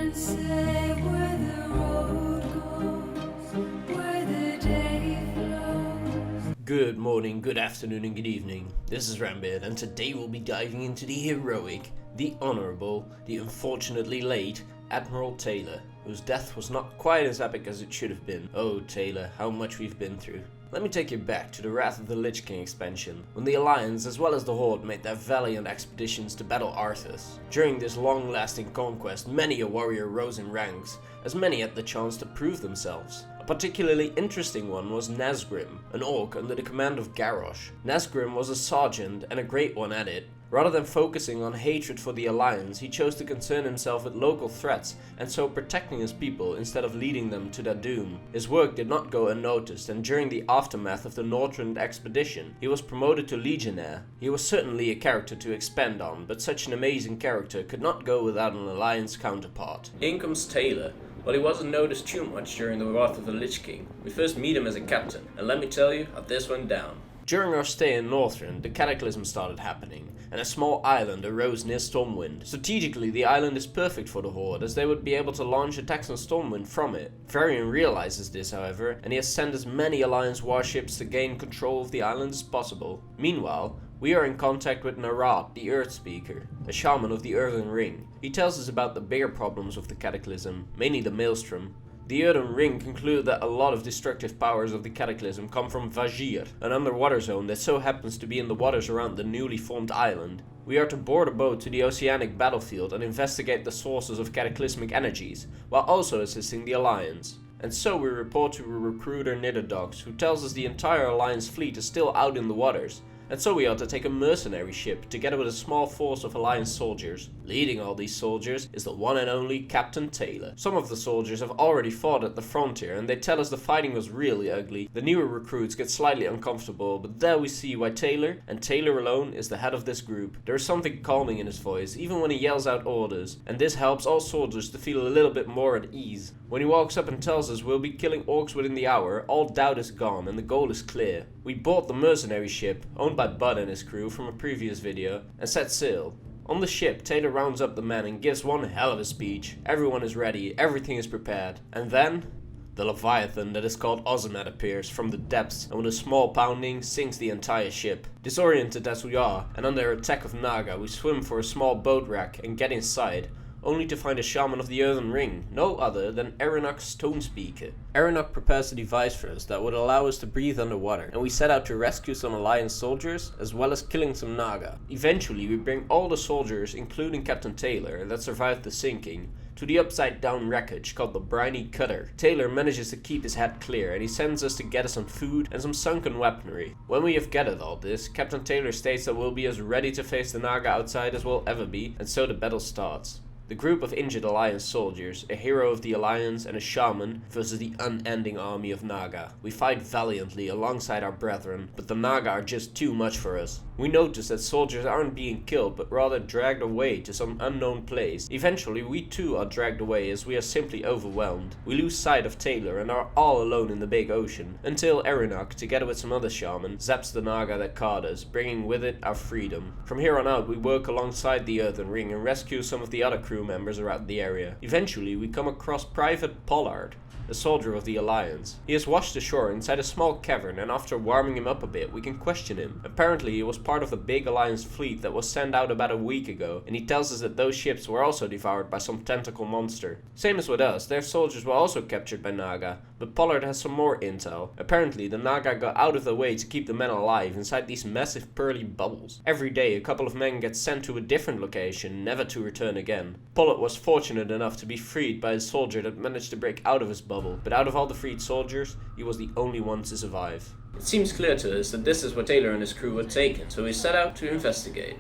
and say where the road goes, where the day flows. Good morning, good afternoon, and good evening. This is Rambit, and today we'll be diving into the heroic, the honorable, the unfortunately late Admiral Taylor, whose death was not quite as epic as it should have been. Oh Taylor, how much we've been through. Let me take you back to the Wrath of the Lich King expansion, when the Alliance as well as the Horde made their valiant expeditions to battle Arthas. During this long-lasting conquest, many a warrior rose in ranks, as many had the chance to prove themselves. A particularly interesting one was Nazgrim, an orc under the command of Garrosh. Nazgrim was a sergeant and a great one at it. Rather than focusing on hatred for the Alliance, he chose to concern himself with local threats and so protecting his people instead of leading them to their doom. His work did not go unnoticed, and during the aftermath of the Northrend expedition, he was promoted to Legionnaire. He was certainly a character to expand on, but such an amazing character could not go without an Alliance counterpart. In comes Taylor. Well, he wasn't noticed too much during the Wrath of the Lich King. We first meet him as a captain, and let me tell you how this went down. During our stay in Northrend, the Cataclysm started happening, and a small island arose near Stormwind. Strategically, the island is perfect for the Horde, as they would be able to launch attacks on Stormwind from it. Varian realizes this, however, and he has sent as many Alliance warships to gain control of the island as possible. Meanwhile, we are in contact with Narad, the Earth Speaker, a shaman of the Earthen Ring. He tells us about the bigger problems of the Cataclysm, mainly the Maelstrom. The Earthen Ring concluded that a lot of destructive powers of the Cataclysm come from Vashj'ir, an underwater zone that so happens to be in the waters around the newly formed island. We are to board a boat to the oceanic battlefield and investigate the sources of cataclysmic energies, while also assisting the Alliance. And so we report to a recruiter Nidadox, who tells us the entire Alliance fleet is still out in the waters, and so we are to take a mercenary ship together with a small force of Alliance soldiers. Leading all these soldiers is the one and only Captain Taylor. Some of the soldiers have already fought at the frontier, and they tell us the fighting was really ugly. The newer recruits get slightly uncomfortable, but there we see why Taylor, and Taylor alone, is the head of this group. There is something calming in his voice, even when he yells out orders, and this helps all soldiers to feel a little bit more at ease. When he walks up and tells us we'll be killing orcs within the hour, all doubt is gone and the goal is clear. We board the mercenary ship, owned by Bud and his crew from a previous video, and set sail. On the ship, Taylor rounds up the men and gives one hell of a speech. Everyone is ready, everything is prepared. And then, the Leviathan that is called Ozymandias appears from the depths, and with a small pounding, sinks the entire ship. Disoriented as we are, and under attack of Naga, we swim for a small boat wreck and get inside, only to find a shaman of the Earthen Ring, no other than Erenok Stonespeaker. Erenok prepares a device for us that would allow us to breathe underwater, and we set out to rescue some Alliance soldiers, as well as killing some Naga. Eventually, we bring all the soldiers, including Captain Taylor, that survived the sinking, to the upside down wreckage called the Briny Cutter. Taylor manages to keep his head clear, and he sends us to get some food and some sunken weaponry. When we have gathered all this, Captain Taylor states that we'll be as ready to face the Naga outside as we'll ever be, and so the battle starts. The group of injured Alliance soldiers, a hero of the Alliance and a shaman, versus the unending army of Naga. We fight valiantly alongside our brethren, but the Naga are just too much for us. We notice that soldiers aren't being killed, but rather dragged away to some unknown place. Eventually, we too are dragged away as we are simply overwhelmed. We lose sight of Taylor and are all alone in the big ocean, until Erenok, together with some other shaman, zaps the Naga that caught us, bringing with it our freedom. From here on out, we work alongside the Earthen Ring and rescue some of the other crew members around the area. Eventually, we come across Private Pollard, a soldier of the Alliance. He is washed ashore inside a small cavern, and after warming him up a bit, we can question him. Apparently, he was part of the big Alliance fleet that was sent out about a week ago, and he tells us that those ships were also devoured by some tentacle monster. Same as with us, their soldiers were also captured by Naga, but Pollard has some more intel. Apparently, the Naga got out of the way to keep the men alive inside these massive pearly bubbles. Every day, a couple of men get sent to a different location, never to return again. Pollard was fortunate enough to be freed by a soldier that managed to break out of his bubble, but out of all the freed soldiers, he was the only one to survive. It seems clear to us that this is where Taylor and his crew were taken, so we set out to investigate.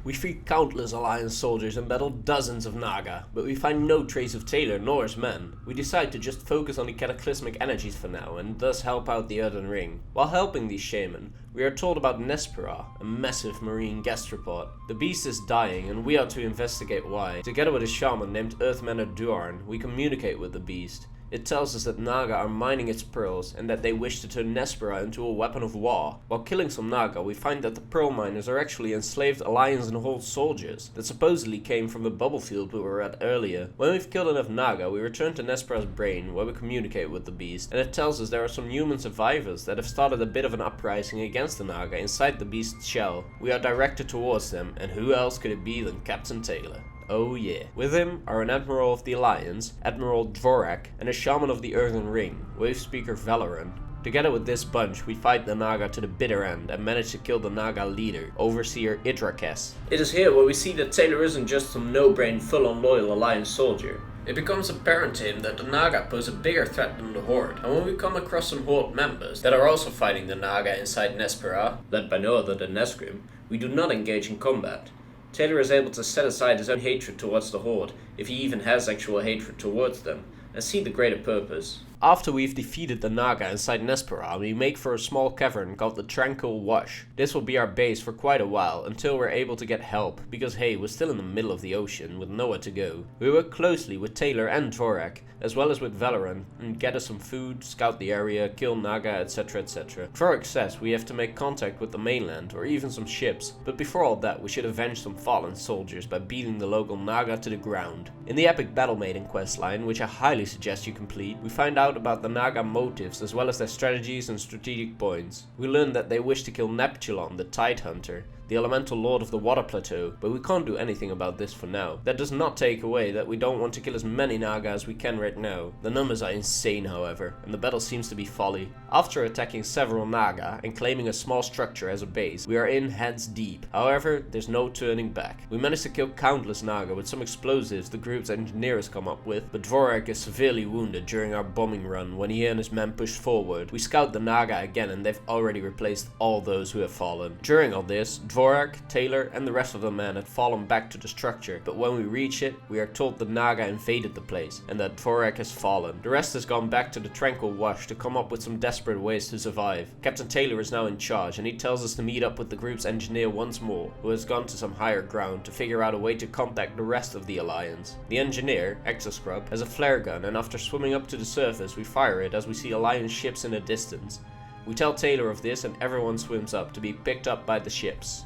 We free countless Alliance soldiers and battle dozens of Naga, but we find no trace of Taylor nor his men. We decide to just focus on the cataclysmic energies for now, and thus help out the Earthen Ring. While helping these shaman, we are told about Nespirah, a massive marine guest report. The beast is dying, and we are to investigate why. Together with a shaman named Earthmander Duarn, we communicate with the beast. It tells us that Naga are mining its pearls and that they wish to turn Nespirah into a weapon of war. While killing some Naga, we find that the pearl miners are actually enslaved Alliance and Hold soldiers that supposedly came from the bubble field we were at earlier. When we've killed enough Naga, we return to Nespirah's brain where we communicate with the beast, and it tells us there are some human survivors that have started a bit of an uprising against the Naga inside the beast's shell. We are directed towards them, and who else could it be than Captain Taylor? Oh yeah. With him are an Admiral of the Alliance, Admiral Dvorak, and a Shaman of the Earthen Ring, Wave Speaker Valoran. Together with this bunch, we fight the Naga to the bitter end and manage to kill the Naga leader, Overseer Idrakes. It is here where we see that Taylor isn't just some no-brain, full-on loyal Alliance soldier. It becomes apparent to him that the Naga pose a bigger threat than the Horde, and when we come across some Horde members that are also fighting the Naga inside Nespirah, led by no other than Nesgrim, we do not engage in combat. Taylor is able to set aside his own hatred towards the Horde, if he even has actual hatred towards them, and see the greater purpose. After we've defeated the Naga inside Nespirah, we make for a small cavern called the Tranquil Wash. This will be our base for quite a while, until we're able to get help, because hey, we're still in the middle of the ocean with nowhere to go. We work closely with Taylor and Dvorak, as well as with Valoran, and get us some food, scout the area, kill Naga, etc, etc. For access, we have to make contact with the mainland, or even some ships, but before all that we should avenge some fallen soldiers by beating the local Naga to the ground. In the epic Battle Maiden questline, which I highly suggest you complete, we find out about the Naga motives as well as their strategies and strategic points. We learn that they wish to kill Neptulon, the Tidehunter, the elemental lord of the water plateau, but we can't do anything about this for now. That does not take away that we don't want to kill as many Naga as we can right now. The numbers are insane however, and the battle seems to be folly. After attacking several Naga and claiming a small structure as a base, we are in heads deep. However, there's no turning back. We managed to kill countless Naga with some explosives the group's engineers come up with, but Dvorak is severely wounded during our bombing run when he and his men push forward. We scout the Naga again and they've already replaced all those who have fallen. During all this, Dvorak, Taylor, and the rest of the men had fallen back to the structure, but when we reach it, we are told the Naga invaded the place, and that Dvorak has fallen. The rest has gone back to the Tranquil Wash to come up with some desperate ways to survive. Captain Taylor is now in charge, and he tells us to meet up with the group's engineer once more, who has gone to some higher ground to figure out a way to contact the rest of the Alliance. The engineer, Exoscrub, has a flare gun, and after swimming up to the surface, we fire it as we see Alliance ships in the distance. We tell Taylor of this, and everyone swims up to be picked up by the ships.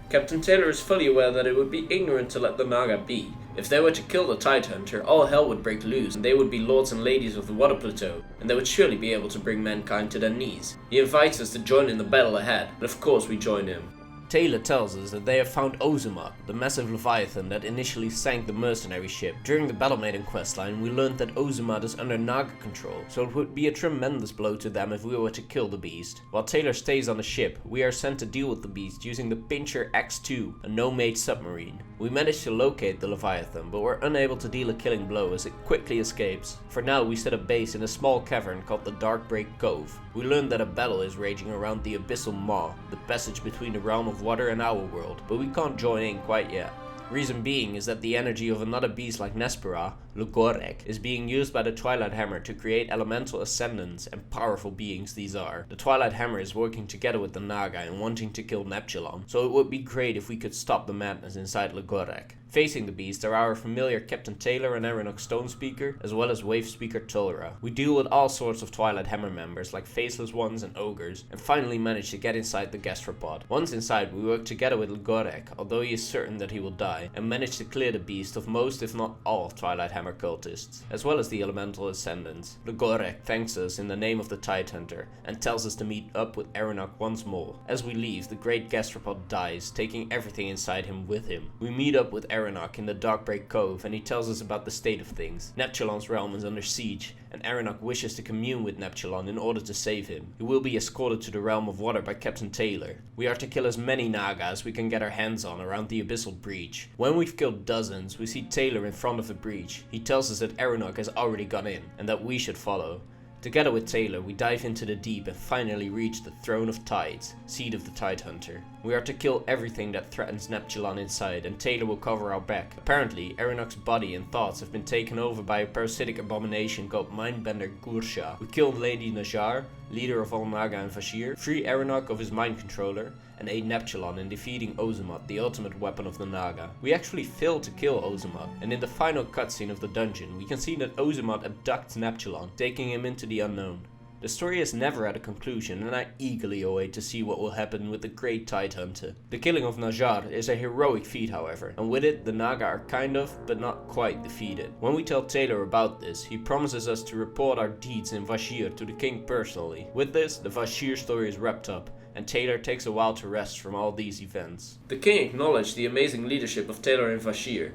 Captain Taylor is fully aware that it would be ignorant to let the Naga be. If they were to kill the Tidehunter, all hell would break loose, and they would be lords and ladies of the water plateau, and they would surely be able to bring mankind to their knees. He invites us to join in the battle ahead, and of course we join him. Taylor tells us that they have found Ozuma, the massive leviathan that initially sank the mercenary ship. During the Battle Maiden questline, we learned that Ozuma is under Naga control, so it would be a tremendous blow to them if we were to kill the beast. While Taylor stays on the ship, we are sent to deal with the beast using the Pincher X-2, a no-mate submarine. We manage to locate the leviathan, but we're unable to deal a killing blow as it quickly escapes. For now, we set a base in a small cavern called the Darkbreak Cove. We learn that a battle is raging around the Abyssal Maw, the passage between the realm of water and our world, but we can't join in quite yet. Reason being is that the energy of another beast like Nespirah, Lugorek, is being used by the Twilight Hammer to create elemental ascendants, and powerful beings these are. The Twilight Hammer is working together with the Naga and wanting to kill Neptulon, so it would be great if we could stop the madness inside Lugorek. Facing the beast are our familiar Captain Taylor and Aeronok Stonespeaker, as well as Wave Speaker Tulra. We deal with all sorts of Twilight Hammer members like Faceless Ones and Ogres, and finally manage to get inside the gastropod. Once inside, we work together with Lugorek, although he is certain that he will die, and manage to clear the beast of most if not all of Twilight Hammer cultists, as well as the elemental ascendants. Lugorek thanks us in the name of the Tidehunter, and tells us to meet up with Aeronok once more. As we leave, the great gastropod dies, taking everything inside him with him. We meet up with Aeronok in the Darkbreak Cove, and he tells us about the state of things. Neptulon's realm is under siege, and Aeronok wishes to commune with Neptulon in order to save him. He will be escorted to the realm of water by Captain Taylor. We are to kill as many Naga as we can get our hands on around the Abyssal Breach. When we've killed dozens, we see Taylor in front of the breach. He tells us that Aeronok has already gone in, and that we should follow. Together with Taylor, we dive into the deep and finally reach the Throne of Tides, seat of the Tidehunter. We are to kill everything that threatens Neptulon inside, and Taylor will cover our back. Apparently, Erinok's body and thoughts have been taken over by a parasitic abomination called Mindbender Gursha. We killed Lady Najar, leader of all Naga and Vash'jir, free Erinok of his mind controller, and aid Neptulon in defeating Ozamat, the ultimate weapon of the Naga. We actually failed to kill Ozamat, and in the final cutscene of the dungeon, we can see that Ozamat abducts Neptulon, taking him into the unknown. The story is never at a conclusion, and I eagerly await to see what will happen with the Great Tide Hunter. The killing of Najar is a heroic feat, however, and with it the Naga are kind of, but not quite defeated. When we tell Taylor about this, he promises us to report our deeds in Vash'jir to the king personally. With this, the Vash'jir story is wrapped up, and Taylor takes a while to rest from all these events. The king acknowledged the amazing leadership of Taylor in Vash'jir.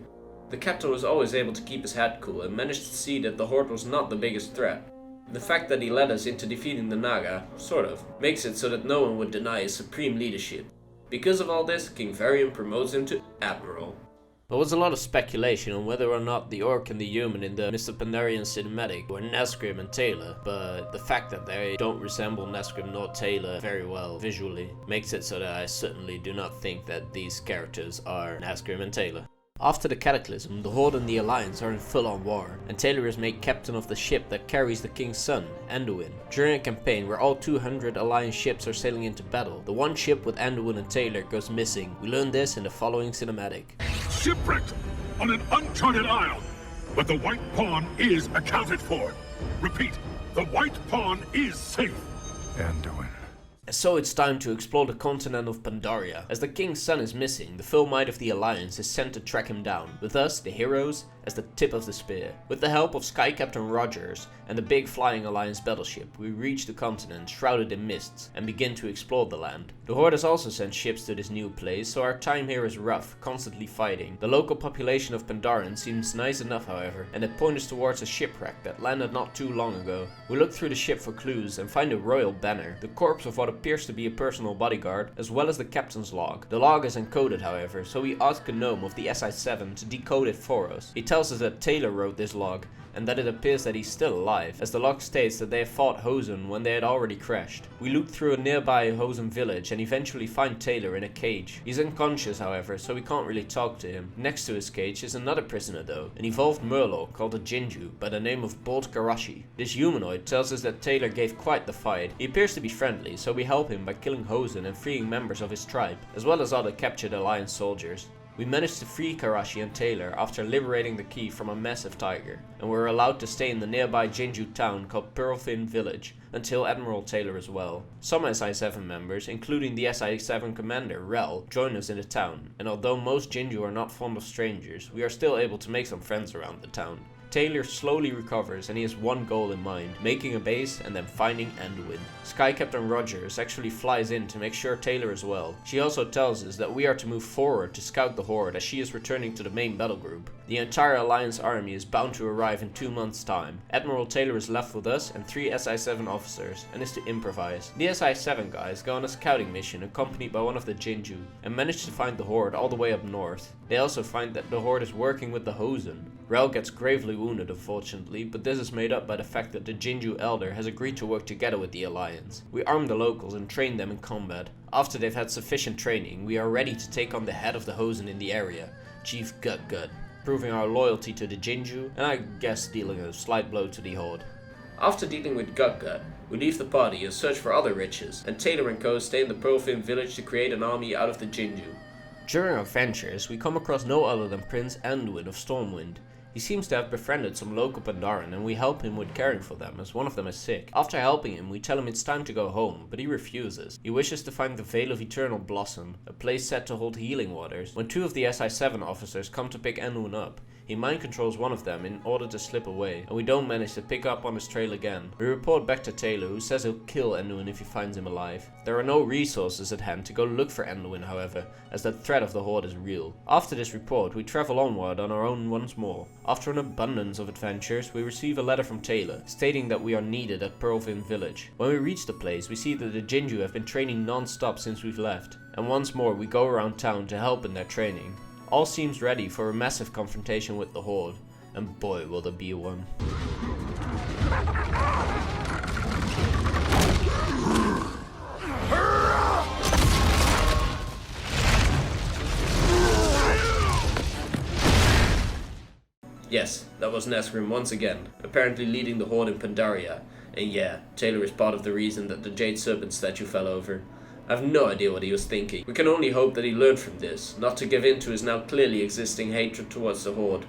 The captain was always able to keep his head cool and managed to see that the horde was not the biggest threat. The fact that he led us into defeating the Naga, sort of, makes it so that no one would deny his supreme leadership. Because of all this, King Varian promotes him to Admiral. There was a lot of speculation on whether or not the orc and the human in the Mr. Pandarian cinematic were Nesgrim and Taylor, but the fact that they don't resemble Nesgrim nor Taylor very well visually makes it so that I certainly do not think that these characters are Nesgrim and Taylor. After the Cataclysm, the Horde and the Alliance are in full-on war, and Taylor is made captain of the ship that carries the King's son, Anduin. During a campaign where all 200 Alliance ships are sailing into battle, the one ship with Anduin and Taylor goes missing. We learn this in the following cinematic. Shipwrecked on an uncharted isle, but the White Pawn is accounted for. Repeat, the White Pawn is safe. Anduin. So it's time to explore the continent of Pandaria. As the King's son is missing, the full might of the Alliance is sent to track him down, with us, the heroes, as the tip of the spear. With the help of Sky Captain Rogers and the big flying Alliance battleship, we reach the continent shrouded in mists and begin to explore the land. The Horde has also sent ships to this new place, so our time here is rough, constantly fighting. The local population of Pandaren seems nice enough, however, and it points us towards a shipwreck that landed not too long ago. We look through the ship for clues and find a royal banner, the corpse of what appears to be a personal bodyguard, as well as the captain's log. The log is encoded, however, so we ask a gnome of the SI-7 to decode it for us. He tells us that Taylor wrote this log, and that it appears that he's still alive, as the log states that they have fought Hosen when they had already crashed. We look through a nearby Hosen village and eventually find Taylor in a cage. He's unconscious, however, so we can't really talk to him. Next to his cage is another prisoner though, an evolved Murloc called a Jinju by the name of Bolt Karashi. This humanoid tells us that Taylor gave quite the fight. He appears to be friendly, so we help him by killing Hosen and freeing members of his tribe, as well as other captured Alliance soldiers. We managed to free Karashi and Taylor after liberating the key from a massive tiger, and were allowed to stay in the nearby Jinju town called Pearlfin Village until Admiral Taylor as well. Some SI-7 members, including the SI-7 commander Rel, join us in the town, and although most Jinju are not fond of strangers, we are still able to make some friends around the town. Taylor slowly recovers and he has one goal in mind, making a base and then finding Anduin. Sky Captain Rogers actually flies in to make sure Taylor is well. She also tells us that we are to move forward to scout the Horde as she is returning to the main battle group. The entire Alliance army is bound to arrive in 2 months' time. Admiral Taylor is left with us and 3 SI-7 officers and is to improvise. The SI-7 guys go on a scouting mission accompanied by one of the Jinju and manage to find the Horde all the way up north. They also find that the Horde is working with the Hosen. Rel gets gravely wounded unfortunately, but this is made up by the fact that the Jinju Elder has agreed to work together with the Alliance. We arm the locals and train them in combat. After they've had sufficient training, we are ready to take on the head of the Hosen in the area, Chief Gut, proving our loyalty to the Jinju and I guess dealing a slight blow to the Horde. After dealing with Gut, we leave the party and search for other riches, and Taylor and co stay in the Pearlfin village to create an army out of the Jinju. During our ventures, we come across no other than Prince Anduin of Stormwind. He seems to have befriended some local Pandaren and we help him with caring for them as one of them is sick. After helping him, we tell him it's time to go home, but he refuses. He wishes to find the Vale of Eternal Blossom, a place said to hold healing waters. When 2 of the SI-7 officers come to pick Anduin up, he mind controls one of them in order to slip away, and we don't manage to pick up on his trail again. We report back to Taylor, who says he'll kill Anduin if he finds him alive. There are no resources at hand to go look for Anduin, however, as the threat of the Horde is real. After this report, we travel onward on our own once more. After an abundance of adventures, we receive a letter from Taylor, stating that we are needed at Pearlfin Village. When we reach the place, we see that the Jinju have been training non-stop since we've left, and once more we go around town to help in their training. All seems ready for a massive confrontation with the Horde, and boy will there be one. Yes, that was Nespirah once again, apparently leading the horde in Pandaria. And yeah, Taylor is part of the reason that the Jade Serpent statue fell over. I have no idea what he was thinking. We can only hope that he learned from this, not to give in to his now clearly existing hatred towards the horde.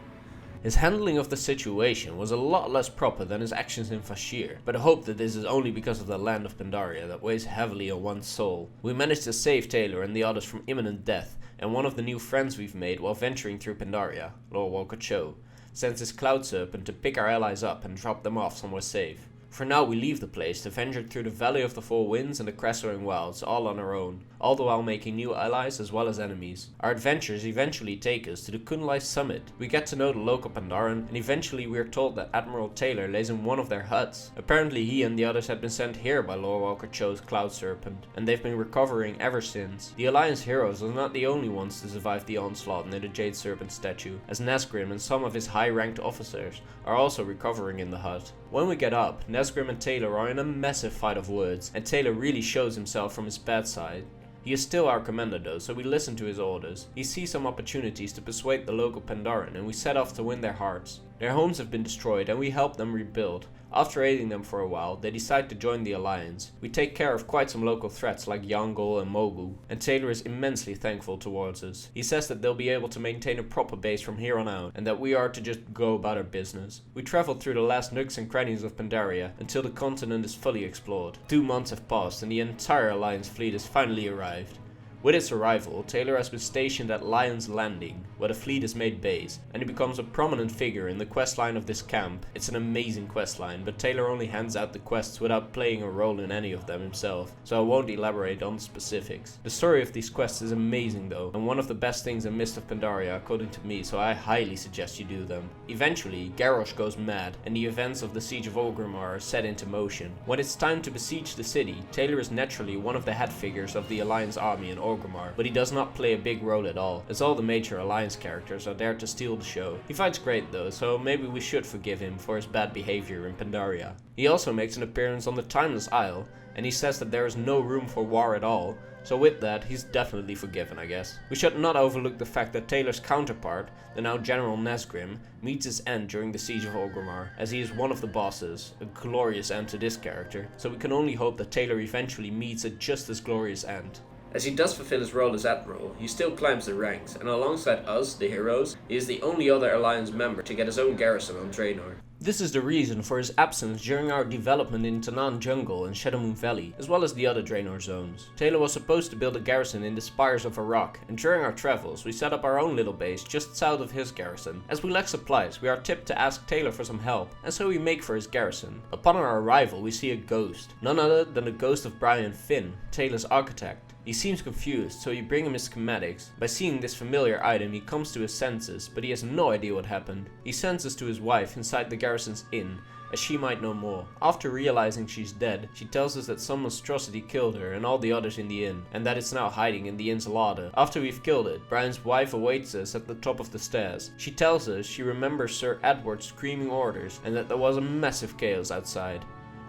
His handling of the situation was a lot less proper than his actions in Vashj'ir, but I hope that this is only because of the land of Pandaria that weighs heavily on one's soul. We managed to save Taylor and the others from imminent death, and one of the new friends we've made while venturing through Pandaria, Lord Walker Cho, sends his Cloud Serpent to pick our allies up and drop them off somewhere safe. For now we leave the place to venture through the Valley of the Four Winds and the Cressowing Wilds all on our own, all the while making new allies as well as enemies. Our adventures eventually take us to the Kun-lai summit. We get to know the local Pandaren, and eventually we are told that Admiral Taylor lays in one of their huts. Apparently he and the others had been sent here by Lord Walker Cho's Cloud Serpent, and they've been recovering ever since. The Alliance heroes are not the only ones to survive the onslaught near the Jade Serpent statue, as Nesgrim and some of his high-ranked officers are also recovering in the hut. When we get up, Nesgrim and Taylor are in a massive fight of words, and Taylor really shows himself from his bad side. He is still our commander though, so we listen to his orders. He sees some opportunities to persuade the local Pandaren, and we set off to win their hearts. Their homes have been destroyed and we help them rebuild. After aiding them for a while, they decide to join the alliance. We take care of quite some local threats like Yangol and Mogu, and Taylor is immensely thankful towards us. He says that they'll be able to maintain a proper base from here on out, and that we are to just go about our business. We traveled through the last nooks and crannies of Pandaria until the continent is fully explored. 2 months have passed and the entire alliance fleet has finally arrived. With its arrival, Taylor has been stationed at Lion's Landing, where the fleet is made base, and he becomes a prominent figure in the questline of this camp. It's an amazing questline, but Taylor only hands out the quests without playing a role in any of them himself, so I won't elaborate on the specifics. The story of these quests is amazing though, and one of the best things in Mist of Pandaria according to me, so I highly suggest you do them. Eventually, Garrosh goes mad, and the events of the Siege of Orgrimmar are set into motion. When it's time to besiege the city, Taylor is naturally one of the head figures of the Alliance army in Orgrimmar, but he does not play a big role at all, as all the major Alliance characters are there to steal the show. He fights great though, so maybe we should forgive him for his bad behavior in Pandaria. He also makes an appearance on the Timeless Isle, and he says that there is no room for war at all, so with that, he's definitely forgiven, I guess. We should not overlook the fact that Taylor's counterpart, the now General Nesgrim, meets his end during the Siege of Orgrimmar, as he is one of the bosses, a glorious end to this character, so we can only hope that Taylor eventually meets a just as glorious end. As he does fulfill his role as Admiral, he still climbs the ranks, and alongside us, the heroes, he is the only other Alliance member to get his own garrison on Draenor. This is the reason for his absence during our development in Tanaan Jungle and Shadowmoon Valley, as well as the other Draenor zones. Taylor was supposed to build a garrison in the Spires of Arak, and during our travels we set up our own little base just south of his garrison. As we lack supplies, we are tipped to ask Taylor for some help, and so we make for his garrison. Upon our arrival we see a ghost, none other than the ghost of Brian Finn, Taylor's architect. He seems confused, so you bring him his schematics. By seeing this familiar item, he comes to his senses, but he has no idea what happened. He sends us to his wife inside the garrison's inn, as she might know more. After realizing she's dead, she tells us that some monstrosity killed her and all the others in the inn, and that it's now hiding in the inn's larder. After we've killed it, Brian's wife awaits us at the top of the stairs. She tells us she remembers Sir Edward's screaming orders, and that there was a massive chaos outside.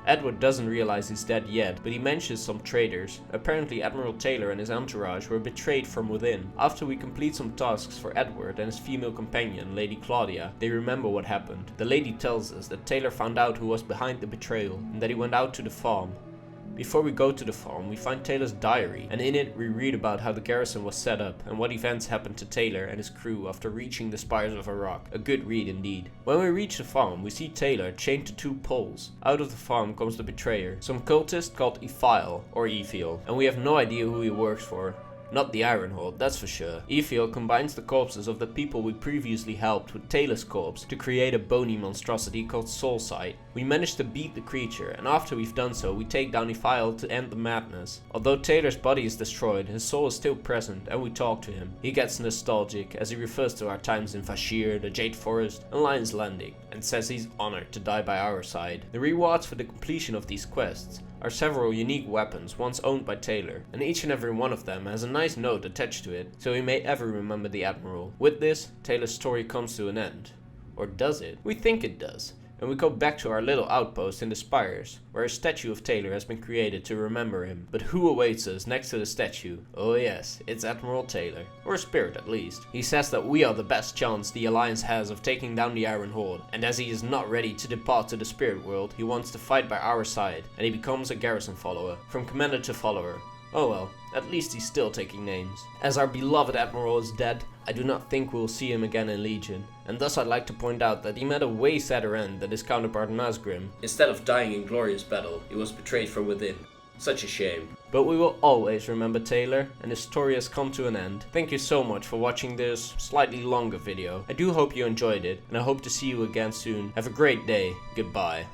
Edward doesn't realize he's dead yet, but he mentions some traitors. Apparently Admiral Taylor and his entourage were betrayed from within. After we complete some tasks for Edward and his female companion, Lady Claudia, they remember what happened. The lady tells us that Taylor found out who was behind the betrayal, and that he went out to the farm. Before we go to the farm, we find Taylor's diary, and in it we read about how the garrison was set up and what events happened to Taylor and his crew after reaching the Spires of Arak. A good read indeed. When we reach the farm, we see Taylor chained to 2 poles. Out of the farm comes the betrayer, some cultist called Ephile, or Ethiel, and we have no idea who he works for. Not the Ironhold, that's for sure. Ethiel combines the corpses of the people we previously helped with Taylor's corpse to create a bony monstrosity called Soulsight. We manage to beat the creature, and after we've done so, we take down Ephile to end the madness. Although Taylor's body is destroyed, his soul is still present, and we talk to him. He gets nostalgic as he refers to our times in Vashj'ir, the Jade Forest, and Lion's Landing, and says he's honored to die by our side. The rewards for the completion of these quests are several unique weapons once owned by Taylor, and each and every one of them has a nice note attached to it, so he may ever remember the Admiral. With this, Taylor's story comes to an end. Or does it? We think it does. and we go back to our little outpost in the spires, where a statue of Taylor has been created to remember him. But who awaits us next to the statue? Oh yes, it's Admiral Taylor, or a spirit at least. He says that we are the best chance the Alliance has of taking down the Iron Horde, and as he is not ready to depart to the spirit world, he wants to fight by our side, and he becomes a Garrison follower, from commander to follower. Oh well, at least he's still taking names. As our beloved Admiral is dead, I do not think we'll see him again in Legion, and thus I'd like to point out that he met a way sadder end than his counterpart Nazgrim. Instead of dying in glorious battle, he was betrayed from within. Such a shame. But we will always remember Taylor, and his story has come to an end. Thank you so much for watching this slightly longer video. I do hope you enjoyed it, and I hope to see you again soon. Have a great day. Goodbye.